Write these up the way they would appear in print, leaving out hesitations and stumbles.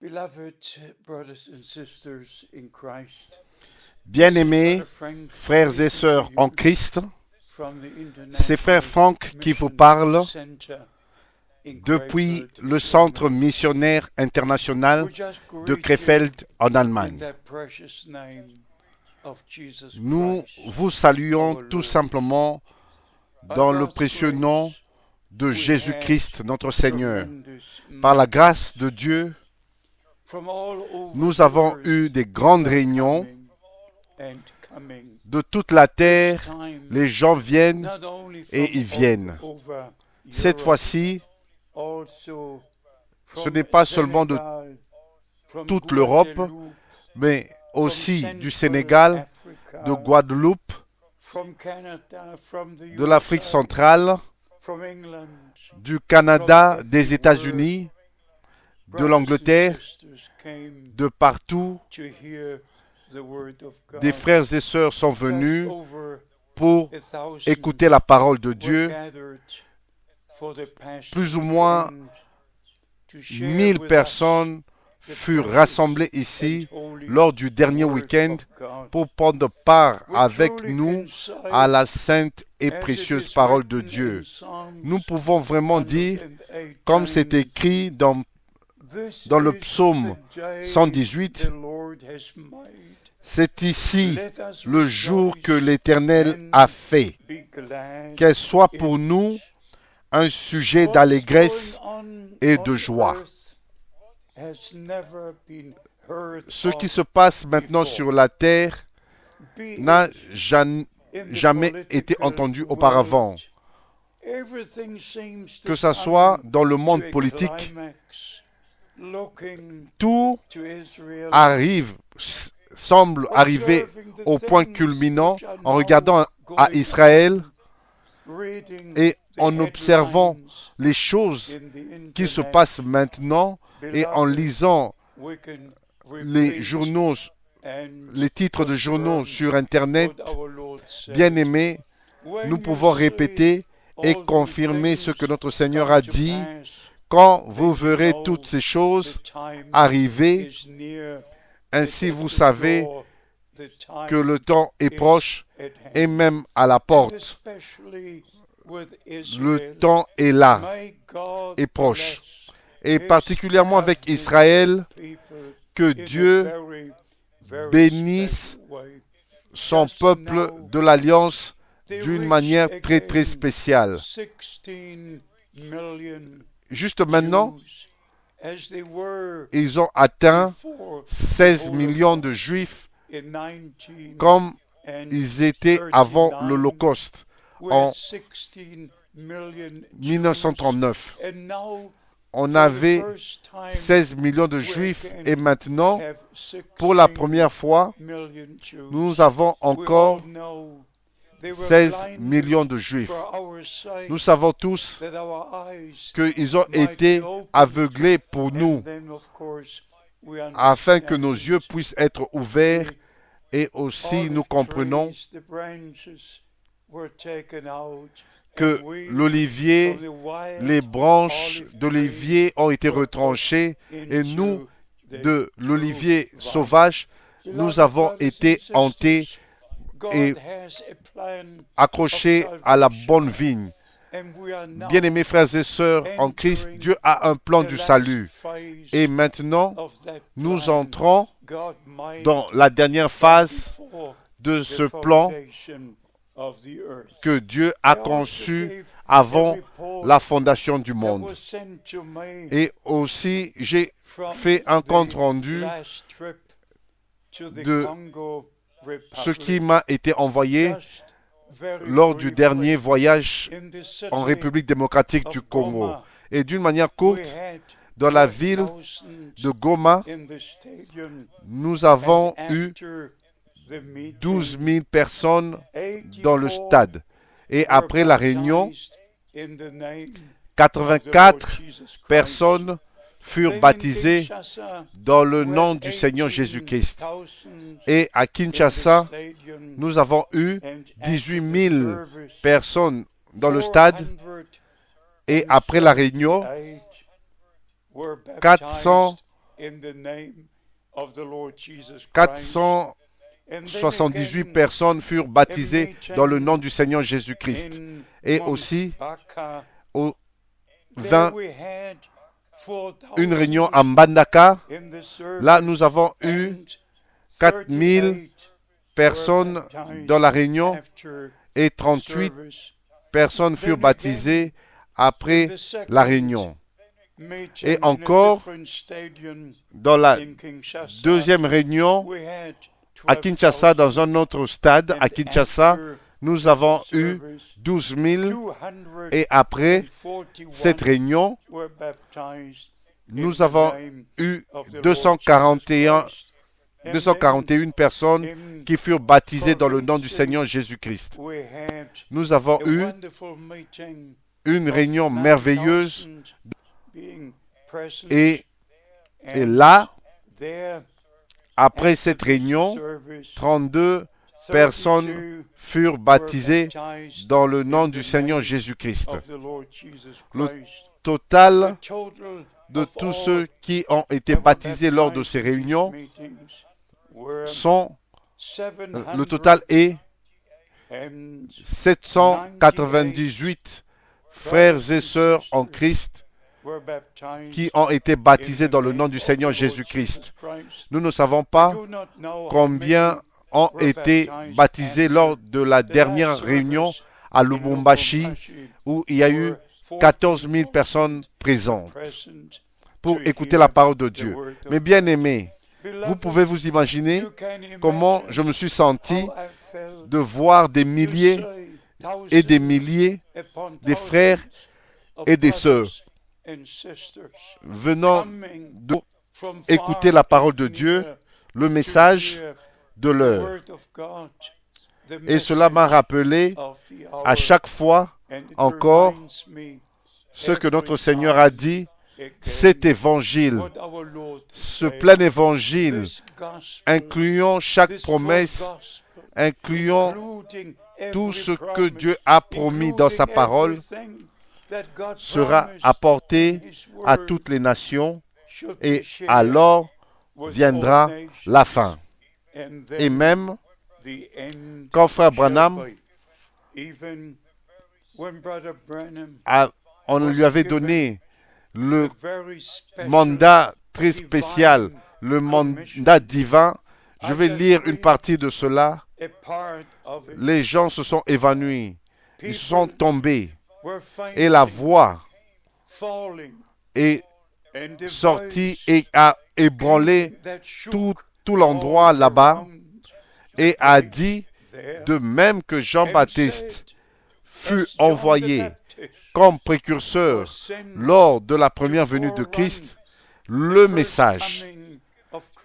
Beloved brothers and sisters in Christ, Bien-aimés frères et sœurs en Christ, c'est frère Franck qui vous parle depuis le Centre missionnaire international de Krefeld en Allemagne. Nous vous saluons tout simplement dans le précieux nom de Jésus-Christ, notre Seigneur. Par la grâce de Dieu, nous avons eu des grandes réunions de toute la terre. Les gens viennent et ils viennent. Cette fois-ci, ce n'est pas seulement de toute l'Europe, mais aussi du Sénégal, de Guadeloupe, de l'Afrique centrale, du Canada, des États-Unis, de l'Angleterre, de partout. Des frères et sœurs sont venus pour écouter la parole de Dieu. Plus ou moins 1000 personnes furent rassemblées ici lors du dernier week-end pour prendre part avec nous à la sainte et précieuse parole de Dieu. Nous pouvons vraiment dire, comme c'est écrit dans le psaume 118, c'est ici le jour que l'Éternel a fait. Qu'elle soit pour nous un sujet d'allégresse et de joie. Ce qui se passe maintenant sur la terre n'a jamais été entendu auparavant. Que ce soit dans le monde politique, tout semble arriver au point culminant en regardant à Israël et en observant les choses qui se passent maintenant et en lisant les journaux, les titres de journaux sur Internet. Bien-aimés, nous pouvons répéter et confirmer ce que notre Seigneur a dit. Quand vous verrez toutes ces choses arriver, ainsi vous savez que le temps est proche et même à la porte. Le temps est là, est proche. Et particulièrement avec Israël, que Dieu bénisse son peuple de l'Alliance d'une manière très très spéciale. Juste maintenant, ils ont atteint 16 millions de Juifs comme ils étaient avant l'Holocauste en 1939. On avait 16 millions de Juifs et maintenant, pour la première fois, nous avons encore 16 millions de Juifs. Nous savons tous qu'ils ont été aveuglés pour nous, afin que nos yeux puissent être ouverts, et aussi nous comprenons que l'olivier, les branches d'olivier ont été retranchées, et nous, de l'olivier sauvage, nous avons été hantés et accrochés à la bonne vigne. Bien-aimés frères et sœurs en Christ, Dieu a un plan du salut. Et maintenant, nous entrons dans la dernière phase de ce plan que Dieu a conçu avant la fondation du monde. Et aussi, j'ai fait un compte-rendu de ce qui m'a été envoyé lors du dernier voyage en République démocratique du Congo. Et d'une manière courte, dans la ville de Goma, nous avons eu 12 000 personnes dans le stade. Et après la réunion, 84 personnes furent baptisées dans le nom du Seigneur Jésus-Christ. Et à Kinshasa, nous avons eu 18 000 personnes dans le stade. Et après la réunion, 478 personnes furent baptisées dans le nom du Seigneur Jésus-Christ. Et aussi, au 20, une réunion à Mbandaka. Là, nous avons eu 4000 personnes dans la réunion et 38 personnes furent baptisées après la réunion. Et encore, dans la deuxième réunion, à Kinshasa, dans un autre stade, à Kinshasa, nous avons eu 12 000 et après cette réunion, nous avons eu 241 personnes qui furent baptisées dans le nom du Seigneur Jésus-Christ. Nous avons eu une réunion merveilleuse et là, après cette réunion, 32 personnes furent baptisées dans le nom du Seigneur Jésus-Christ. Le total de tous ceux qui ont été baptisés lors de ces réunions le total est 798 frères et sœurs en Christ qui ont été baptisés dans le nom du Seigneur Jésus-Christ. Nous ne savons pas combien ont été baptisés lors de la dernière réunion à Lubumbashi où il y a eu 14 000 personnes présentes pour écouter la parole de Dieu. Mais bien aimés, vous pouvez vous imaginer comment je me suis senti de voir des milliers et des milliers de frères et des sœurs venant d'écouter la parole de Dieu, le message de l'heure. Et cela m'a rappelé à chaque fois encore ce que notre Seigneur a dit, cet évangile, ce plein évangile, incluant chaque promesse, incluant tout ce que Dieu a promis dans sa parole, sera apporté à toutes les nations et alors viendra la fin. Et même quand Frère Branham on lui avait donné le mandat très spécial, le mandat divin, je vais lire une partie de cela. Les gens se sont évanouis, ils sont tombés et la voix est sortie et a ébranlé tout l'endroit là-bas et a dit de même que Jean-Baptiste fut envoyé comme précurseur lors de la première venue de Christ, le message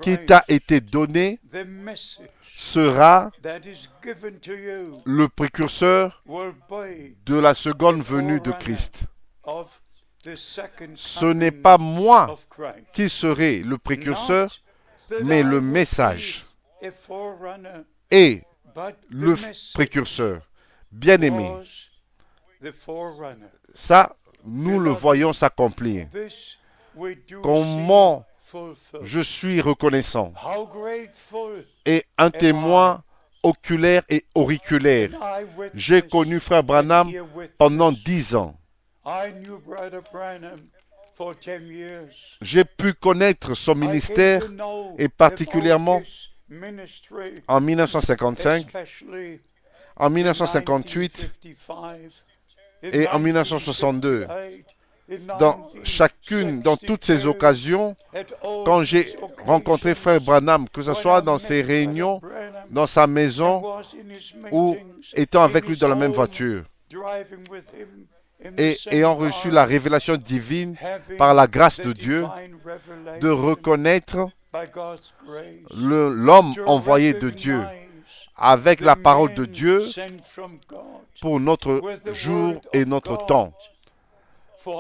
qui t'a été donné sera le précurseur de la seconde venue de Christ. Ce n'est pas moi qui serai le précurseur, mais le message est le précurseur. Bien-aimé, ça, nous le voyons s'accomplir. Comment je suis reconnaissant. Et un témoin oculaire et auriculaire. J'ai connu Frère Branham pendant 10 ans. J'ai pu connaître son ministère et particulièrement en 1955, en 1958 et en 1962. Dans toutes ces occasions, quand j'ai rencontré Frère Branham, que ce soit dans ses réunions, dans sa maison, ou étant avec lui dans la même voiture, et ayant reçu la révélation divine par la grâce de Dieu, de reconnaître l'homme envoyé de Dieu avec la parole de Dieu pour notre jour et notre temps.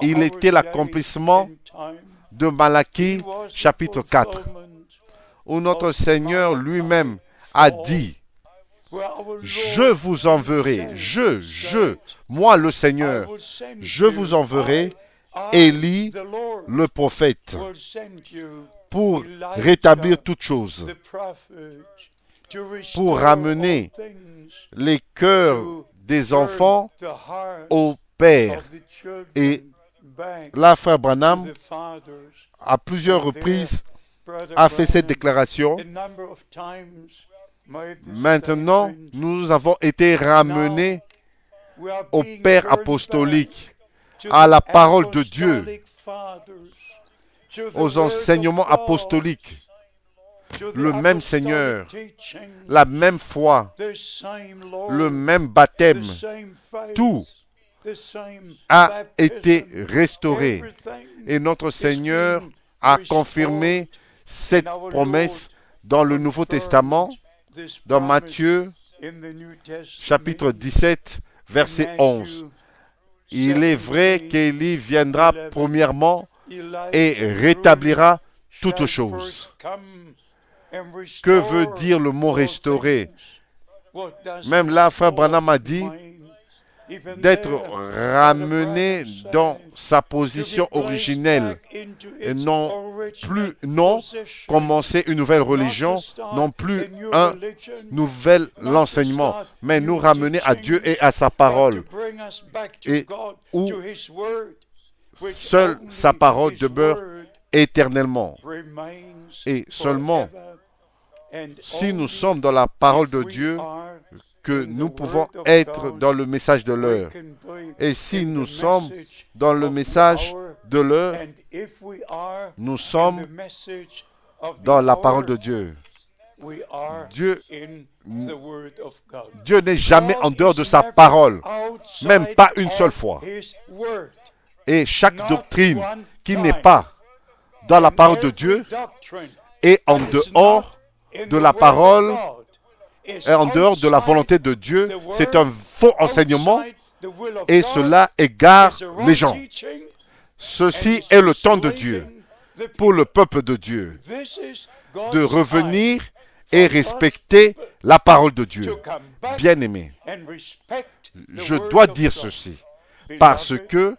Il était l'accomplissement de Malachie chapitre 4, où notre Seigneur lui-même a dit « Je vous enverrai, moi le Seigneur, je vous enverrai Élie, le prophète, pour rétablir toutes choses, pour ramener les cœurs des enfants au Père. Et là, frère Branham, à plusieurs reprises, a fait cette déclaration. Maintenant, nous avons été ramenés au Père apostolique, à la parole de Dieu, aux enseignements apostoliques. Le même Seigneur, la même foi, le même baptême, tout a été restauré. Et notre Seigneur a confirmé cette promesse dans le Nouveau Testament, dans Matthieu, chapitre 17, verset 11. Il est vrai qu'Élie viendra premièrement et rétablira toutes choses. Que veut dire le mot restaurer? Même là, frère Branham a dit d'être ramené dans sa position originelle et non commencer une nouvelle religion, non plus un nouvel enseignement, mais nous ramener à Dieu et à sa parole, et où seule sa parole demeure éternellement. Et seulement si nous sommes dans la parole de Dieu, que nous pouvons être dans le message de l'heure. Et si nous sommes dans le message de l'heure, nous sommes dans la parole de Dieu. Dieu n'est jamais en dehors de sa parole, même pas une seule fois. Et chaque doctrine qui n'est pas dans la parole de Dieu est en dehors de la parole et en dehors de la volonté de Dieu. C'est un faux enseignement et cela égare les gens. Ceci est le temps de Dieu pour le peuple de Dieu de revenir et respecter la parole de Dieu. Bien-aimé, je dois dire ceci parce que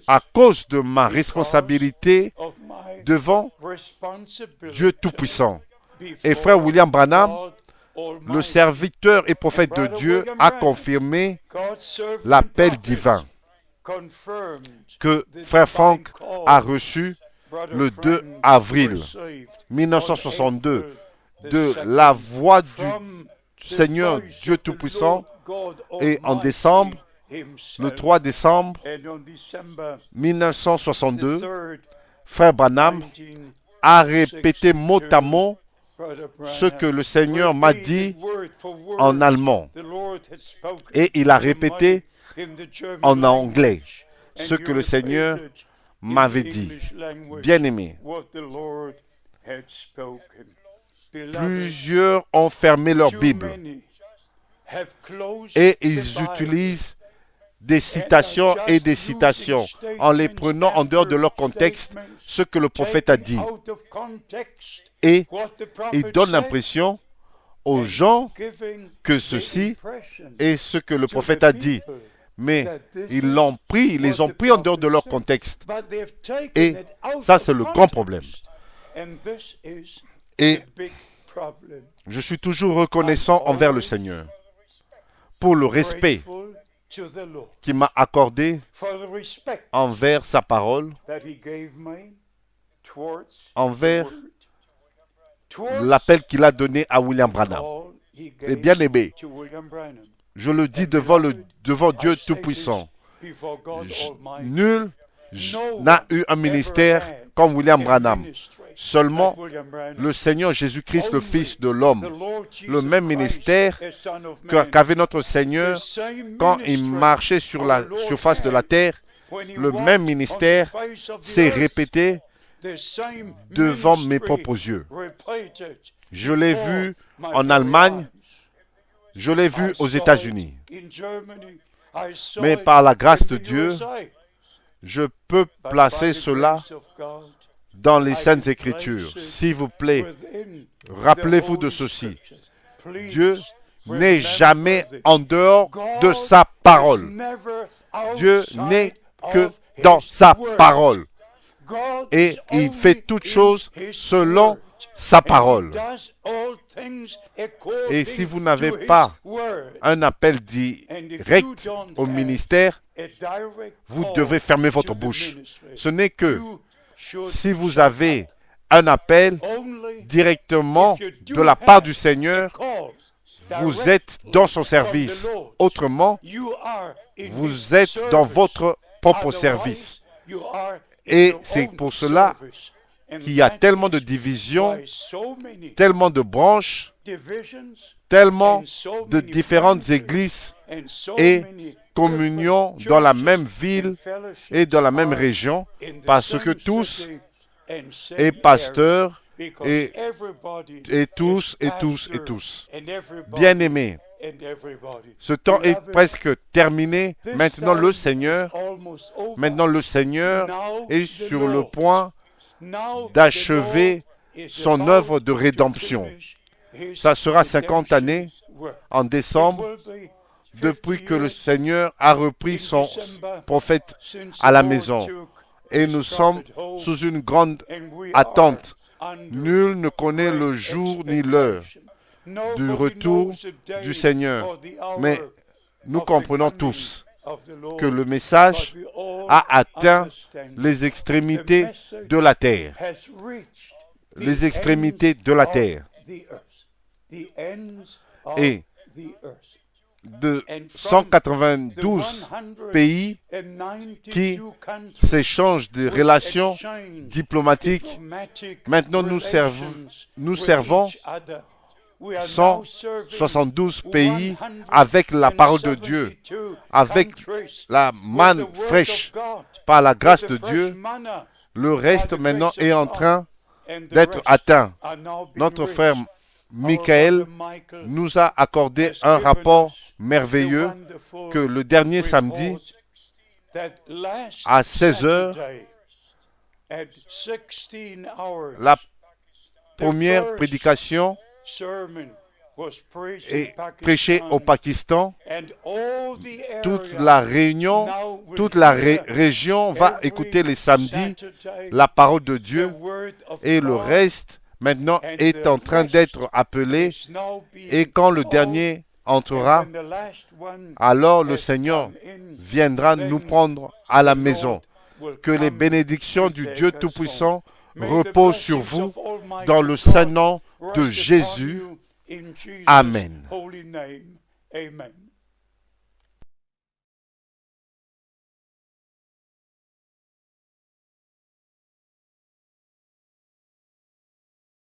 à cause de ma responsabilité devant Dieu Tout-Puissant. Et frère William Branham, le serviteur et prophète de Dieu, a confirmé l'appel divin que frère Frank a reçu le 2 avril 1962 de la voix du Seigneur Dieu Tout-Puissant, et en décembre, le 3 décembre 1962, frère Branham a répété mot à mot ce que le Seigneur m'a dit en allemand. Et il a répété en anglais ce que le Seigneur m'avait dit. Bien-aimé, plusieurs ont fermé leur Bible et ils utilisent des citations et des citations en les prenant en dehors de leur contexte, ce que le prophète a dit. Et ils donnent l'impression aux gens que ceci est ce que le prophète a dit. Mais ils l'ont pris, ils les ont pris en dehors de leur contexte. Et ça, c'est le grand problème. Et je suis toujours reconnaissant envers le Seigneur pour le respect qu'il m'a accordé envers sa parole, envers l'appel qu'il a donné à William Branham. Et bien aimé, je le dis devant Dieu Tout-Puissant, nul n'a eu un ministère comme William Branham. Seulement le Seigneur Jésus-Christ, le Fils de l'homme. Le même ministère qu'avait notre Seigneur quand il marchait sur la surface de la terre. Le même ministère s'est répété devant mes propres yeux. Je l'ai vu en Allemagne, je l'ai vu aux États-Unis. Mais par la grâce de Dieu, je peux placer cela dans les Saintes Écritures. S'il vous plaît, rappelez-vous de ceci. Dieu n'est jamais en dehors de sa parole. Dieu n'est que dans sa parole. Et il fait toutes choses selon sa parole. Et si vous n'avez pas un appel direct au ministère, vous devez fermer votre bouche. Ce n'est que si vous avez un appel directement de la part du Seigneur, vous êtes dans son service. Autrement, vous êtes dans votre propre service. Et c'est pour cela qu'il y a tellement de divisions, tellement de branches, tellement de différentes églises et communions dans la même ville et dans la même région, parce que tous et pasteurs et tous. Bien-aimés, ce temps est presque terminé. Maintenant le Seigneur est sur le point d'achever son œuvre de rédemption. Ça sera 50 années en décembre depuis que le Seigneur a repris son prophète à la maison. Et nous sommes sous une grande attente. Nul ne connaît le jour ni l'heure du retour du Seigneur. Mais nous comprenons tous que le message a atteint les extrémités de la terre. Les extrémités de la terre. Et de 192 pays qui s'échangent des relations diplomatiques. Maintenant, nous servons 172 pays avec la parole de Dieu, avec la manne fraîche par la grâce de Dieu. Le reste maintenant est en train d'être atteint. Notre frère Michael nous a accordé un rapport merveilleux que le dernier samedi, à 16 heures, la première prédication est prêchée au Pakistan. Toute la région va écouter les samedis la parole de Dieu et le reste maintenant est en train d'être appelé, et quand le dernier entrera, alors le Seigneur viendra nous prendre à la maison. Que les bénédictions du Dieu Tout-Puissant reposent sur vous dans le saint nom de Jésus. Amen.